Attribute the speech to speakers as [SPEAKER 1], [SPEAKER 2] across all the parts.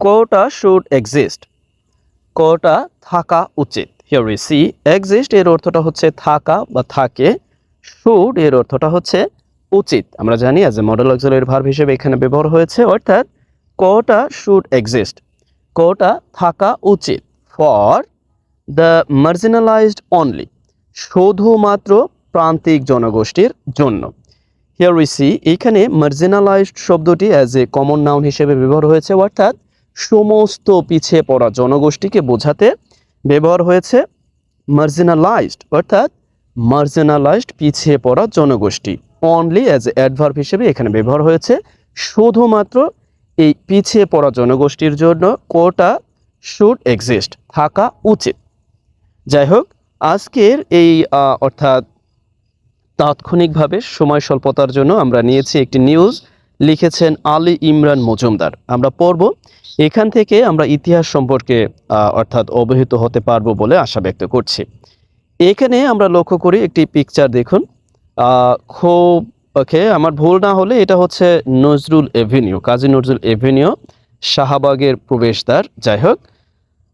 [SPEAKER 1] Quota should exist, কোটা থাকা উচিত। Here we see exist এর অর্থটা হচ্ছে থাকা বা থাকে, শুড এর অর্থটা হচ্ছে উচিত। আমরা জানি as a modal auxiliary verb হিসেবে এখানে ব্যবহার হয়েছে, অর্থাৎ কোটা শুড এক্সিস্ট, কোটা থাকা উচিত ফর দ্য মার্জিনালাইজড অনলি, শুধুমাত্র প্রান্তিক জনগোষ্ঠীর জন্য। হিয়ার উই সি এখানে মার্জিনালাইজড শব্দটি অ্যাজ এ কমন নাউন হিসেবে ব্যবহার হয়েছে, অর্থাৎ সমস্ত পিছিয়ে পড়া জনগোষ্ঠীকে বোঝাতে ব্যবহার হয়েছে মার্জিনালাইজড, অর্থাৎ মার্জিনালাইজড পিছিয়ে পড়া জনগোষ্ঠী। অনলি অ্যাজ এ অ্যাডভার্ব হিসেবে এখানে ব্যবহার হয়েছে, শুধুমাত্র এই পিছিয়ে পড়া জনগোষ্ঠীর জন্য কোটা শুড এক্সিস্ট, থাকা উচিত। যাই হোক, আজকের এই অর্থাৎ তাৎক্ষণিকভাবে সময় স্বল্পতার জন্য আমরা নিয়েছি একটি নিউজ, লিখেছেন আলী ইমরান মজুমদার। আমরা পড়ব, এখান থেকে আমরা ইতিহাস সম্পর্কে অর্থাৎ অবহিত হতে পারবো বলে আশা ব্যক্ত করছি। এখানে আমরা লক্ষ্য করি একটি পিকচার দেখুন, খুব ওকে, আমার ভুল না হলে এটা হচ্ছে নজরুল এভিনিউ, কাজী নজরুল এভিনিউ, শাহবাগের প্রবেশদ্বার। যাই হোক,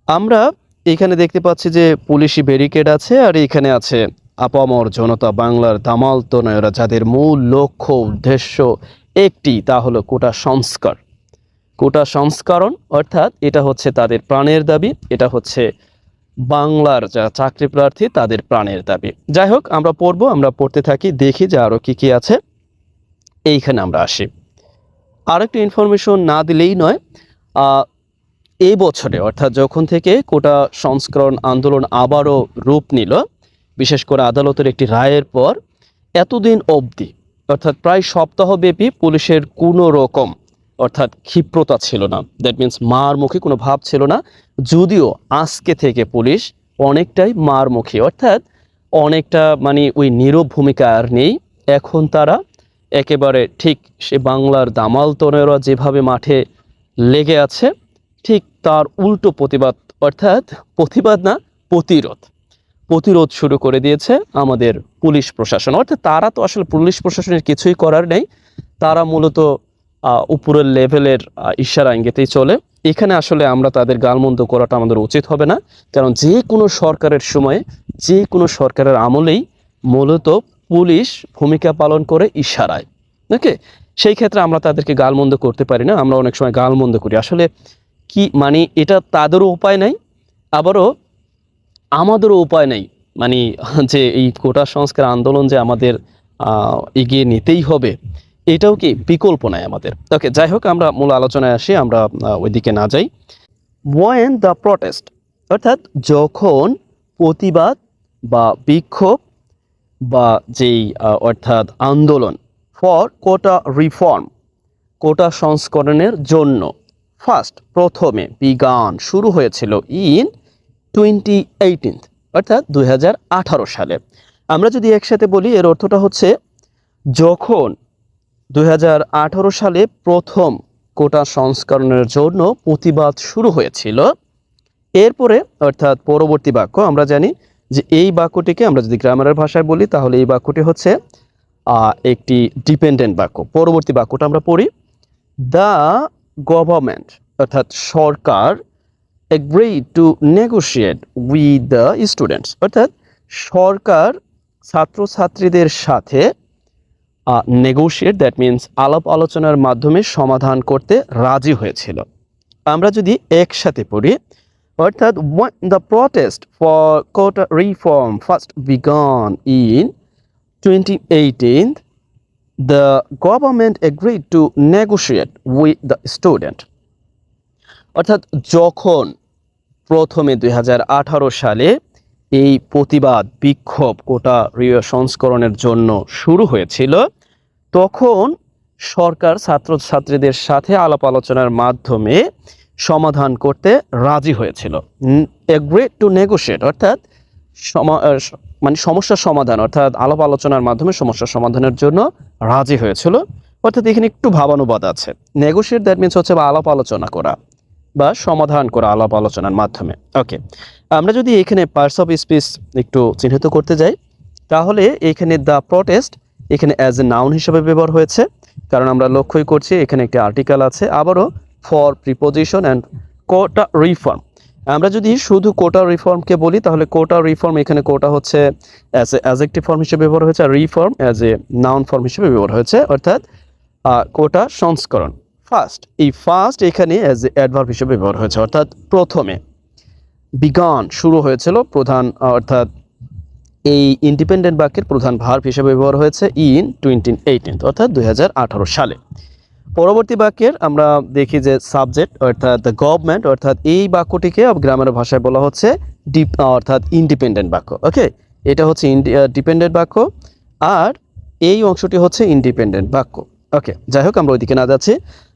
[SPEAKER 1] আমরা এখানে দেখতে পাচ্ছি যে পুলিশি ব্যারিকেড আছে, আর এখানে আছে আপামর জনতা, বাংলার দামাল তনয়রা, যাদের মূল লক্ষ্য উদ্দেশ্য একটি, তা হলো কোটা সংস্কার, কোটা সংস্করণ, অর্থাৎ এটা হচ্ছে তাদের প্রাণের দাবি, এটা হচ্ছে বাংলার যারা চাকরি প্রার্থী তাদের প্রাণের দাবি। যাই হোক, আমরা পড়বো, আমরা পড়তে থাকি, দেখি যে আরও কি কি আছে। এইখানে আমরা আসি, আরেকটু ইনফরমেশন না দিলেই নয়। এই বছরে অর্থাৎ যখন থেকে কোটা সংস্করণ আন্দোলন আবারও রূপ নিল, বিশেষ করে আদালতের একটি রায়ের পর, এতদিন অবধি অর্থাৎ প্রায় সপ্তাহব্যাপী পুলিশের কোনো রকম অর্থাৎ ক্ষিপ্রতা ছিল না, দ্যাট মিন্স মারমুখী কোনো ভাব ছিল না। যদিও আজকে থেকে পুলিশ অনেকটাই মারমুখী, অর্থাৎ অনেকটা মানে ওই নীরব ভূমিকা আর নেই। এখন তারা একেবারে ঠিক সে বাংলার দামাল তনয়রা যেভাবে মাঠে লেগে আছে, ঠিক তার উল্টো প্রতিবাদ, অর্থাৎ প্রতিবাদ না, প্রতিরোধ, প্রতিরোধ শুরু করে দিয়েছে আমাদের পুলিশ প্রশাসন। অর্থাৎ তারা তো আসলে পুলিশ প্রশাসনের কিছুই করার নেই, তারা মূলত উপরের লেভেলের ইশারা ইঙ্গিতেই চলে। এখানে আসলে আমরা তাদের গালমন্দ করাটা আমাদের উচিত হবে না, কারণ যে কোনো সরকারের সময়ে, যে কোনো সরকারের আমলেই মূলত পুলিশ ভূমিকা পালন করে ইশারায়, ওকে। সেই ক্ষেত্রে আমরা তাদেরকে গালমন্দ করতে পারি না, আমরা অনেক সময় গালমন্দ করি। আসলে কি মানে, এটা তাদেরও উপায় নাই, আবারও আমাদেরও উপায় নেই, মানে যে এই কোটা সংস্কার আন্দোলন যে আমাদের এগিয়ে নিতেই হবে, এটাও কি বিকল্প নাই আমাদের। ওকে, যাই হোক, আমরা মূল আলোচনায় আসি, আমরা ওইদিকে না যাই। ওয়েন দ্য প্রটেস্ট, অর্থাৎ যখন প্রতিবাদ বা বিক্ষোভ বা যেই অর্থাৎ আন্দোলন ফর কোটা রিফর্ম, কোটা সংস্করণের জন্য, ফার্স্ট প্রথমে বিগান শুরু হয়েছিল ইন 2018, অর্থাৎ 2018 সালে। আমরা যদি একসাথে বলি, এর অর্থটা হচ্ছে যখন 2018 সালে প্রথম কোটা সংস্করণের জন্য প্রতিবাদ শুরু হয়েছিল, এরপরে অর্থাৎ পরবর্তী বাক্য আমরা জানি যে এই বাক্যটিকে আমরা যদি গ্রামারের ভাষায় বলি, তাহলে এই বাক্যটি হচ্ছে একটি ডিপেন্ডেন্ট বাক্য। পরবর্তী বাক্যটা আমরা পড়ি, দ্য গভর্নমেন্ট, অর্থাৎ সরকার, agreed to negotiate with the students, অর্থাৎ সরকার ছাত্রছাত্রীদের সাথে নেগোশিয়েট, দ্যাট মিন্স আলাপ আলোচনার মাধ্যমে সমাধান করতে রাজি হয়েছিল। আমরা যদি একসাথে পড়ি, অর্থাৎ the protest for quota reform first began in 2018, the government agreed to negotiate with the student, অর্থাৎ যখন প্রথমে 2018 সালে এই প্রতিবাদ বিক্ষোভ কোটা সংস্করণের জন্য শুরু হয়েছিল, তখন সরকার ছাত্রছাত্রীদের সাথে আলাপ আলোচনার মাধ্যমে সমাধান করতে রাজি হয়েছিল। এগ্রি টু নেগোশিয়েট, অর্থাৎ মানে সমস্যা সমাধান, অর্থাৎ আলাপ আলোচনার মাধ্যমে সমস্যা সমাধানের জন্য রাজি হয়েছিল। অর্থাৎ এখানে একটু ভাবানুবাদ আছে। নেগোশিয়েট দ্যাট মিনস হচ্ছে বা আলাপ আলোচনা করা বা সমাধান করা আলাপ আলোচনার মাধ্যমে। ওকে, আমরা যদি এখানে পার্টস অফ স্পিচ একটু চিহ্নিত করতে যাই, তাহলে এখানে দ্য প্রটেস্ট এখানে অ্যাজ এ নাউন হিসেবে ব্যবহার হয়েছে, কারণ আমরা লক্ষ্যই করছি এখানে একটি আর্টিকেল আছে। আবারও for preposition and quota reform. আমরা যদি শুধু কোটা রিফর্মকে বলি তাহলে কোটা রিফর্ম, এখানে কোটা হচ্ছে অ্যাজ এ অ্যাডজেক্টিভ ফর্ম হিসেবে ব্যবহার হয়েছে, আর reform as a noun form হিসেবে ব্যবহার হয়েছে, অর্থাৎ কোটা সংস্করণ। ফার্স্ট, এই ফার্স্ট এখানে অ্যাজ এ অ্যাডভার্ব হিসেবে ব্যবহার হয়েছে, অর্থাৎ প্রথমে। বিগান শুরু হয়েছিল, প্রধান অর্থাৎ এই ইন্ডিপেন্ডেন্ট বাক্যের প্রধান ভার্ব হিসেবে ব্যবহার হয়েছে ইন 2018 অর্থাৎ 2018 সালে। পরবর্তী বাক্যের আমরা দেখি যে সাবজেক্ট অর্থাৎ দ্য গভর্নমেন্ট, অর্থাৎ এই বাক্যটিকে গ্রামের ভাষায় বলা হচ্ছে অর্থাৎ ইন্ডিপেন্ডেন্ট বাক্য। ওকে, এটা হচ্ছে ডিপেন্ডেন্ট বাক্য, আর এই অংশটি হচ্ছে ইন্ডিপেন্ডেন্ট বাক্য। ওকে, যাই হোক আমরা ওইদিকে না যাচ্ছি।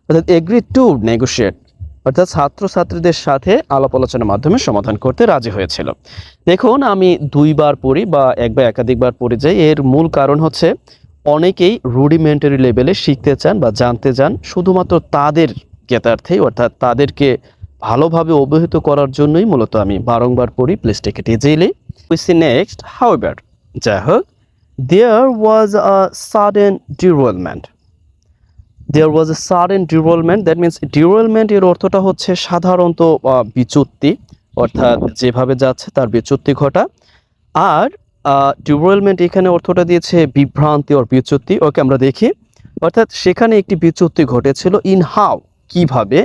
[SPEAKER 1] অর্থাৎ এগ্রি টু নেগোশিয়েট, অর্থাৎ ছাত্রছাত্রীদের সাথে আলাপ আলোচনার মাধ্যমে সমাধান করতে রাজি হয়েছিল। দেখুন, আমি দুইবার পড়ি বা এক বা একাধিকবার পড়ে যাই, এর মূল কারণ হচ্ছে অনেকেই রুডিমেন্টারি লেভেলে শিখতে চান বা জানতে চান, শুধুমাত্র তাদের জ্ঞাতার্থেই, অর্থাৎ তাদেরকে ভালোভাবে অবহিত করার জন্যই মূলত আমি বারংবার পড়ি। Please take it easily. We see next, however, যাই হোক, there was a sudden derailment. There was a sudden derailment, that means derailment এর অর্থটা হচ্ছে সাধারণত বিচ্যুতি, অর্থাৎ যেভাবে যাচ্ছে তার বিচ্যুতি ঘটা। আর ডিরেলমেন্ট এখানে অর্থটা দিয়েছে বিভ্রান্তি ও বিচ্যুতি। ওকে, আমরা দেখি, অর্থাৎ সেখানে একটি বিচ্যুতি ঘটেছিল ইন হাউ, কিভাবে,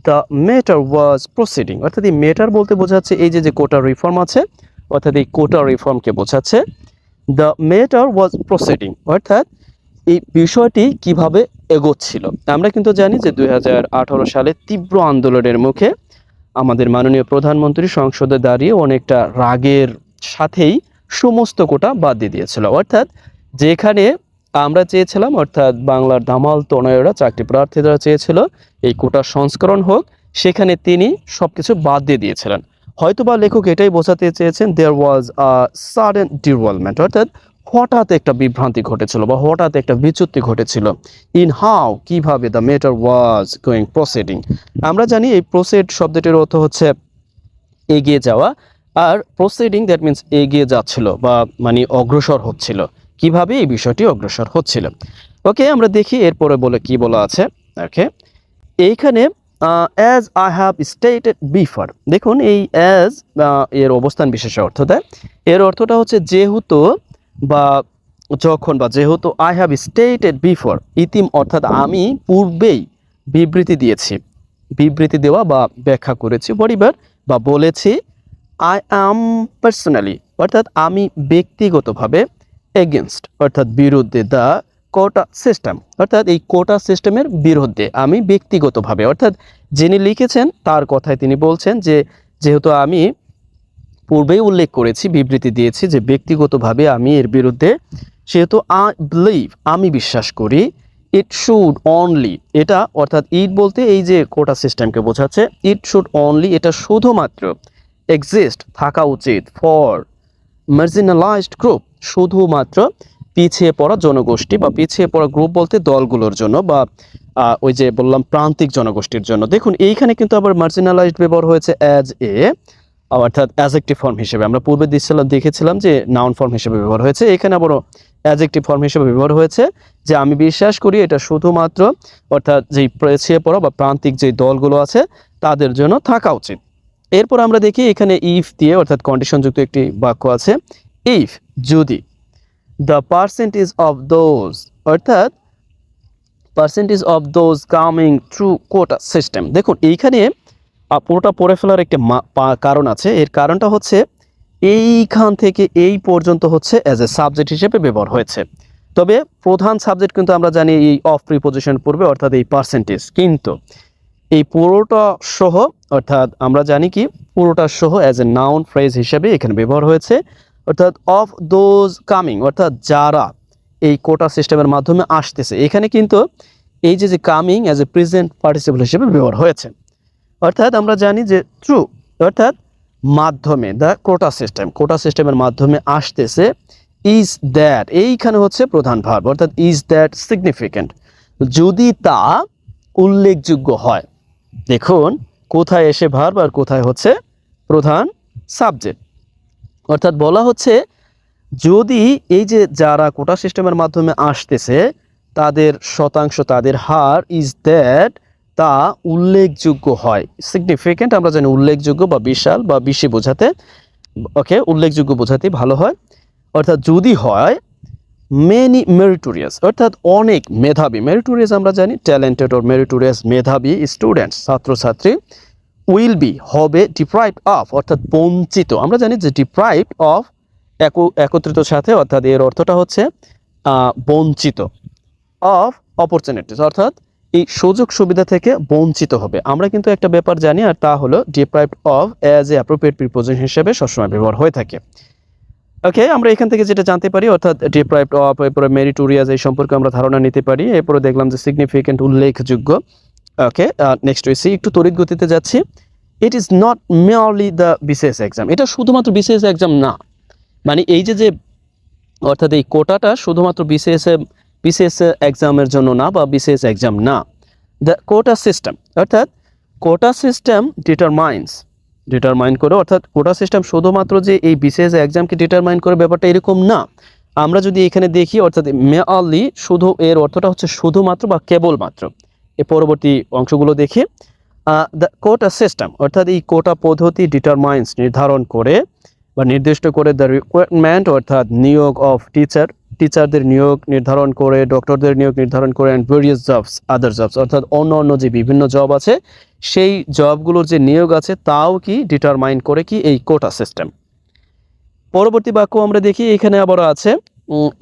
[SPEAKER 1] দ্য ম্যাটার ওয়াজ প্রসিডিং, অর্থাৎ এই ম্যাটার বলতে বোঝাচ্ছে এই যে কোটা রিফর্ম আছে, অর্থাৎ এই কোটা রিফর্মকে বোঝাচ্ছে। দ্য ম্যাটার ওয়াজ প্রসিডিং, অর্থাৎ এই বিষয়টি কিভাবে এগোচ্ছিল। আমরা কিন্তু জানি যে 2018 সালে তীব্র আন্দোলনের মুখে আমাদের মাননীয় প্রধানমন্ত্রী সংসদে দাঁড়িয়ে অনেকটা রাগের সাথেই সমস্ত কোটা বাদ দিয়ে দিয়েছিল, অর্থাৎ যেখানে আমরা চেয়েছিলাম, অর্থাৎ বাংলার দামাল তনয়েরা চাকরি প্রার্থীরা চেয়েছিল এই কোটা সংস্করণ হোক, সেখানে তিনি সবকিছু বাদ দিয়ে দিয়েছিলেন। হয়তোবা লেখক এটাই বোঝাতে চেয়েছেন, দেয়ার ওয়াজ আ সাডেন ডিরেলমেন্ট, অর্থাৎ হঠাৎ একটা বিভ্রান্তি ঘটেছিল বা হঠাৎ একটা বিচ্যুতি ঘটেছিল। ইন হাউ, কিভাবে, the matter was going proceeding. আমরা জানি এই প্রসিড শব্দটির অর্থ হচ্ছে এগিয়ে যাওয়া, আর প্রসিডিং দ্যাট মিনস এগিয়ে যাচ্ছিল বা মানে অগ্রসর হচ্ছিল, কিভাবে এই বিষয়টি অগ্রসর হচ্ছিল। ওকে, আমরা দেখি এরপরে বলে কি বলা আছে। ওকে, এইখানে as I have stated before, দেখুন এই অ্যাজ এর অবস্থান বিশেষে অর্থ দেয়। এর অর্থটা হচ্ছে যেহেতু বা যখন, বা যেহেতু আই হ্যাভ স্টেটেড বিফোর, অর্থাৎ আমি পূর্বেই বিবৃতি দিয়েছি, বিবৃতি দেওয়া বা ব্যাখ্যা করেছি, বলিবার বা বলেছি। আই অ্যাম পার্সোনালি, অর্থাৎ আমি ব্যক্তিগতভাবে, এগেনস্ট অর্থাৎ বিরুদ্ধে, দ্য কোটা সিস্টেম, অর্থাৎ এই কোটা সিস্টেমের বিরুদ্ধে আমি ব্যক্তিগতভাবে, অর্থাৎ যিনি লিখেছেন তার কথায় তিনি বলছেন যে যেহেতু আমি পূর্বেই উল্লেখ করেছি, বিবৃতি দিয়েছি যে ব্যক্তিগতভাবে আমি এর বিরুদ্ধে, সেহেতু আই বিলিভ, আমি বিশ্বাস করি, ইট শুড অনলি, এটা অর্থাৎ ইট বলতে এই যে কোটা সিস্টেমকে বোঝাচ্ছে, ইট শুড অনলি, এটা শুধুমাত্র এক্সিস্ট থাকা উচিত, ফর মার্জিনালাইজড গ্রুপ, শুধুমাত্র পিছিয়ে পড়া জনগোষ্ঠী বা পিছিয়ে পড়া গ্রুপ বলতে দলগুলোর জন্য, বা ওই যে বললাম প্রান্তিক জনগোষ্ঠীর জন্য। দেখুন এইখানে কিন্তু আবার মার্জিনালাইজড ব্যবহার হয়েছে অ্যাজ এ, অর্থাৎ অ্যাডজেক্টিভ ফর্ম হিসেবে। আমরা পূর্বে দেখেছিলাম যে নাউন ফর্ম হিসেবে ব্যবহার হয়েছে, এখানে আবারও অ্যাডজেক্টিভ ফর্ম হিসেবে ব্যবহার হয়েছে, যে আমি বিশ্বাস করি এটা শুধুমাত্র অর্থাৎ যেই পিছিয়ে পড়া বা প্রান্তিক যে দলগুলো আছে তাদের জন্য থাকা উচিত। এরপর আমরা দেখি এখানে ইফ দিয়ে, অর্থাৎ কন্ডিশনযুক্ত একটি বাক্য আছে, ইফ যদি, দ্য পার্সেন্টেজ অফ দোজ, অর্থাৎ percentage of those coming through quota system. দেখুন এইখানে পুরোটা পড়ে ফেলার একটা কারণ আছে। এর কারণটা হচ্ছে এইখান থেকে এই পর্যন্ত হচ্ছে অ্যাজ এ সাবজেক্ট হিসেবে ব্যবহার হয়েছে, তবে প্রধান সাবজেক্ট কিন্তু আমরা জানি এই অফ প্রিপোজিশন পূর্বে, অর্থাৎ এই পার্সেন্টেজ, কিন্তু এই পুরোটা সহ, অর্থাৎ আমরা জানি কি পুরোটা সহ অ্যাজ এ নাউন ফ্রেজ হিসেবে এখানে ব্যবহার হয়েছে, অর্থাৎ অফ দোজ কামিং, অর্থাৎ যারা এই কোটা সিস্টেমের মাধ্যমে আসতেছে। এখানে কিন্তু এই যে coming as a present participle হিসেবে ব্যবহার হয়েছে, অর্থাৎ আমরা জানি যে থ্রু, অর্থাৎ মাধ্যমে, দ্য কোটা সিস্টেম, কোটা সিস্টেমের মাধ্যমে আসতেছে। ইজ দ্যাট, এইখানে হচ্ছে প্রধান ভার্ব, অর্থাৎ ইজ দ্যাট সিগনিফিক্যান্ট, যদি তা উল্লেখযোগ্য হয়। দেখুন কোথায় এসে ভার্ব আর কোথায় হচ্ছে প্রধান সাবজেক্ট, অর্থাৎ বলা হচ্ছে যদি এই যে যারা কোটা সিস্টেমের মাধ্যমে আসতেছে তাদের শতাংশ, তাদের হার, ইজ দ্যাট তা উল্লেখযোগ্য হয়। সিগনিফিক্যান্ট আমরা জানি উল্লেখযোগ্য বা বিশাল বা বেশি বোঝাতে, ওকে, উল্লেখযোগ্য বোঝাতে ভালো হয়। অর্থাৎ যদি হয় মেনি মেরিটোরিয়াস, অর্থাৎ অনেক মেধাবী, মেরিটোরিয়াস আমরা জানি ট্যালেন্টেড অর মেরিটোরিয়াস মেধাবী স্টুডেন্টস ছাত্রছাত্রী উইল বি হবে ডিপ্রাইভড অফ, অর্থাৎ বঞ্চিত। আমরা জানি যে ডিপ্রাইভড অফ একত্রিত সাথে, অর্থাৎ এর অর্থটা হচ্ছে বঞ্চিত, অফ অপরচুনিটিস, অর্থাৎ এই সুযোগ সুবিধা থেকে বঞ্চিত হবে। আমরা কিন্তু একটা ব্যাপার জানি, আর তা হলো deprived of as a appropriate preposition হিসেবে সবসময় ব্যবহার হয়ে থাকে। ওকে, আমরা এখান থেকে যেটা জানতে পারি, অর্থাৎ ডিপ্রাইভড অফ, এরপরে মেরিটোরিয়াস, এই সম্পর্কে আমরা ধারণা নিতে পারি। এরপরে দেখলাম যে সিগনিফিক্যান্ট উল্লেখযোগ্য। ওকে, নেক্সট হয়েছি, একটু তড়িৎ গতিতে যাচ্ছি। It is not merely the BCS exam, এটা শুধুমাত্র বিসিএস এক্সাম না। মানে এই যে অর্থাৎ এই কোটাটা শুধুমাত্র বিসিএস এক্সামের জন্য না, বা বিসিএস এক্সাম না। দ্য কোটা সিস্টেম, অর্থাৎ কোটা সিস্টেম ডিটারমাইন করে, অর্থাৎ কোটা সিস্টেম শুধুমাত্র যে এই বিসিএস এক্সামকে ডিটারমাইন করে ব্যাপারটা এরকম না। আমরা যদি এখানে দেখি, অর্থাৎ মেয়ারলি শুধু, এর অর্থটা হচ্ছে শুধুমাত্র বা কেবলমাত্র। এর পরবর্তী অংশগুলো দেখি। দ্য কোটা সিস্টেম, অর্থাৎ এই কোটা পদ্ধতি ডিটারমাইন্স নির্ধারণ করে বা নির্দিষ্ট করে দ্য রিক্রুটমেন্ট, অর্থাৎ নিয়োগ অফ টিচারদের নিয়োগ নির্ধারণ করে, ডক্টরদের নিয়োগ নির্ধারণ করে, and various jobs, other jobs, অর্থাৎ অন্য যে বিভিন্ন জব আছে সেই জবগুলোর যে নিয়োগ আছে তাও কি ডিটারমাইন করে কি এই কোটা সিস্টেম। পরবর্তী বাক্য আমরা দেখি, এখানে আবার আছে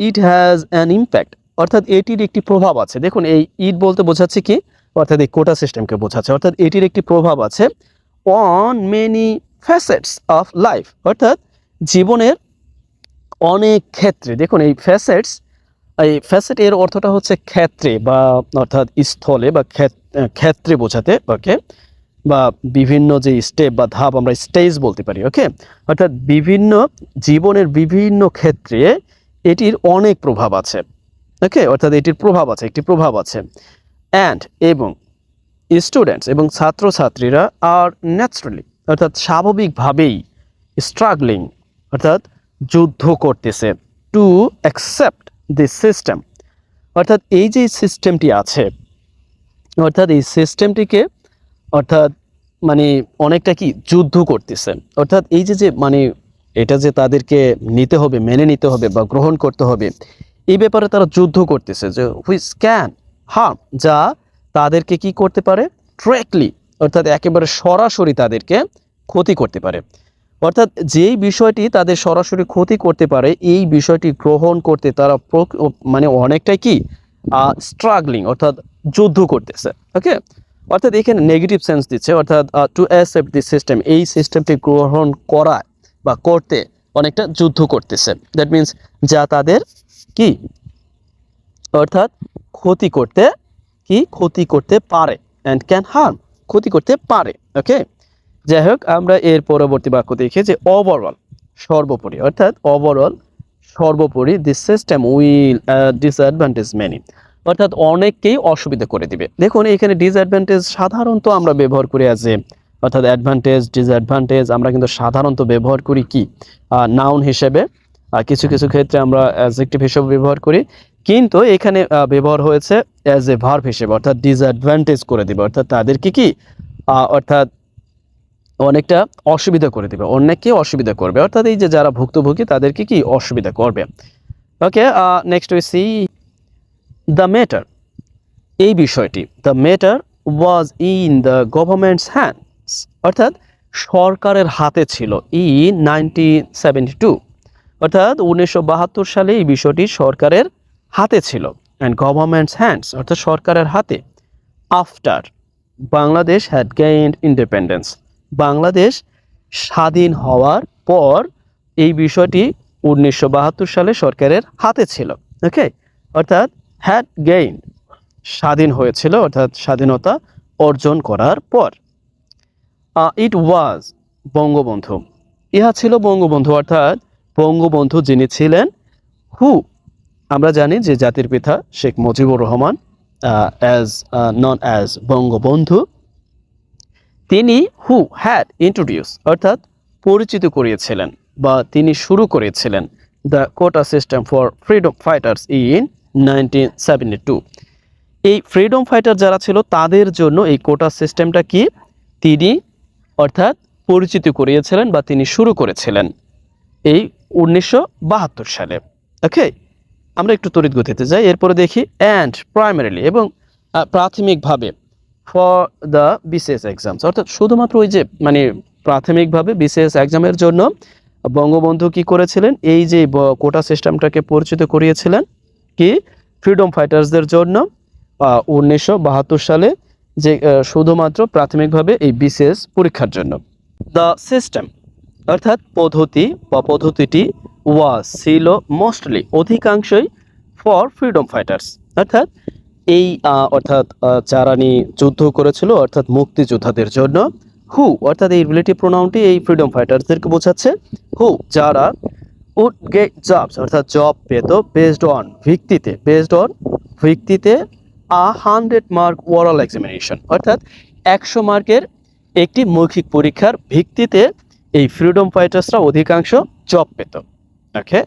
[SPEAKER 1] ইট হ্যাজ অ্যান ইম্প্যাক্ট, অর্থাৎ এটির একটি প্রভাব আছে। দেখুন এই ইট বলতে বোঝাচ্ছে কি, অর্থাৎ এই কোটা সিস্টেমকে বোঝাচ্ছে, অর্থাৎ এটির একটি প্রভাব আছে on many facets of life, অর্থাৎ জীবনের অনেক ক্ষেত্রে। দেখুন এই ফ্যাসেট এর অর্থটা হচ্ছে ক্ষেত্রে, বা অর্থাৎ স্থলে বা ক্ষেত্রে বোঝাতে, ওকে, বা বিভিন্ন যে স্টেপ বা ধাপ আমরা স্টেজ বলতে পারি। ওকে, অর্থাৎ জীবনের বিভিন্ন ক্ষেত্রে এটির অনেক প্রভাব আছে। ওকে, অর্থাৎ এটির প্রভাব আছে, একটি প্রভাব আছে। অ্যান্ড, এবং স্টুডেন্টস, এবং ছাত্রছাত্রীরা আর ন্যাচারালি, অর্থাৎ স্বাভাবিকভাবেই স্ট্রাগলিং, অর্থাৎ যুদ্ধ করতেছে টু অ্যাকসেপ্ট দিস সিস্টেম, অর্থাৎ এই যে সিস্টেমটি আছে, অর্থাৎ এই সিস্টেমটিকে, অর্থাৎ মানে অনেকটা কি যুদ্ধ করতেছে, অর্থাৎ এই যে মানে এটা যে তাদেরকে নিতে হবে, মেনে নিতে হবে বা গ্রহণ করতে হবে, এই ব্যাপারে তারা যুদ্ধ করতেছে, যে হুইচ ক্যান হার্ম, যা তাদেরকে কি করতে পারে, ডিরেক্টলি, অর্থাৎ একেবারে সরাসরি তাদেরকে ক্ষতি করতে পারে। অর্থাৎ যেই বিষয়টি তাদের সরাসরি ক্ষতি করতে পারে, এই বিষয়টি গ্রহণ করতে তারা মানে অনেকটাই কি স্ট্রাগলিং, অর্থাৎ যুদ্ধ করতেছে। ওকে, অর্থাৎ এখানে নেগেটিভ সেন্স দিচ্ছে, অর্থাৎ টু অ্যাকসেপ্ট দিস সিস্টেম, এই সিস্টেমটি গ্রহণ করা বা করতে অনেকটা যুদ্ধ করতেছে। দ্যাট মিনস যা তাদের কি, অর্থাৎ ক্ষতি করতে পারে, অ্যান্ড ক্যান হার্ম, ক্ষতি করতে পারে। ওকে, যাই হোক, আমরা এর পরবর্তী বাক্য দেখি যে ওভারঅল, সর্বোপরি, অর্থাৎ সর্বোপরি this system will disadvantage many, অর্থাৎ অনেককেই অসুবিধা করে দিবে। দেখুন এখানে ডিসঅ্যাডভান্টেজ সাধারণত আমরা ব্যবহার করি অ্যাজ এ, অর্থাৎ অ্যাডভান্টেজ, ডিসঅ্যাডভান্টেজ আমরা কিন্তু সাধারণত ব্যবহার করি কি নাউন হিসেবে, কিছু ক্ষেত্রে আমরা অ্যাডজেক্টিভ হিসেবে ব্যবহার করি, কিন্তু এখানে ব্যবহার হয়েছে অ্যাজ এ ভার্ব হিসেবে, অর্থাৎ ডিসঅ্যাডভান্টেজ করে দিবে, অর্থাৎ তাদেরকে কি অর্থাৎ অনেকটা অসুবিধা করে দিবে, অনেককে অসুবিধা করবে, অর্থাৎ এই যে যারা ভুক্তভোগী তাদেরকে কি অসুবিধা করবে। Okay, next we see the matter, এই বিষয়টি, the matter was in the government's hands, অর্থাৎ সরকারের হাতে ছিল, ইন 1972, অর্থাৎ 1972 সালে এই বিষয়টি সরকারের হাতে ছিল, অ্যান্ড গভর্নমেন্টস হ্যান্ডস, অর্থাৎ সরকারের হাতে, after Bangladesh had gained independence, Bangladesh স্বাধীন হওয়ার পর এই বিষয়টি 1972 সালে সরকারের হাতে ছিল। ওকে, অর্থাৎ হ্যাড গেইন, স্বাধীন হয়েছিল, অর্থাৎ স্বাধীনতা অর্জন করার পর। ইট ওয়াজ বঙ্গবন্ধু, ইহা ছিল বঙ্গবন্ধু, অর্থাৎ বঙ্গবন্ধু যিনি ছিলেন, হু, আমরা জানি যে জাতির পিতা Sheikh Mujibur Rahman, as known as Bangabandhu, তিনি হু হ্যাড ইন্ট্রোডিউস, অর্থাৎ পরিচিত করিয়েছিলেন বা তিনি শুরু করেছিলেন the quota system for freedom fighters in 1972, এই ফ্রিডম ফাইটার যারা ছিল তাদের জন্য এই কোটা সিস্টেমটা কি তিনি অর্থাৎ পরিচিত করিয়েছিলেন বা তিনি শুরু করেছিলেন এই 1972 সালে। ওকে, আমরা একটু তড়িৎ গতিতে যাই, এরপরে দেখি অ্যান্ড প্রাইমারিলি এবং প্রাথমিকভাবে ফর দ্য বিসিএস এক্সামস, অর্থাৎ শুধুমাত্র ওই যে মানে প্রাথমিকভাবে বিসিএস এক্সামের জন্য বঙ্গবন্ধু কি করেছিলেন, এই যে কোটা সিস্টেমটাকে পরিচিত করিয়েছিলেন কি ফ্রিডম ফাইটার্সদের জন্য 1972 সালে, যে শুধুমাত্র প্রাথমিকভাবে এই বিসিএস পরীক্ষার জন্য। দ্য সিস্টেম অর্থাৎ পদ্ধতি বা পদ্ধতিটি ছিল মোস্টলি অধিকাংশই ফর ফ্রিডম ফাইটার্স, অর্থাৎ এই যারা নিয়ে যুদ্ধ করেছিল অর্থাৎ মুক্তিযোদ্ধাদের জন্য। হু অর্থাৎ এই রিলেটিভ প্রোনাউনটি এই ফ্রিডম ফাইটার্সদেরকে বোঝাচ্ছে। হু যারা উড গেট জবস অর্থাৎ জব পেত ভিত্তিতে 100 মার্ক ওরাল এক্সামিনেশন অর্থাৎ 100 মার্কের একটি মৌখিক পরীক্ষার ভিত্তিতে এই ফ্রিডম ফাইটার্সরা অধিকাংশ জব পেত। ওকে,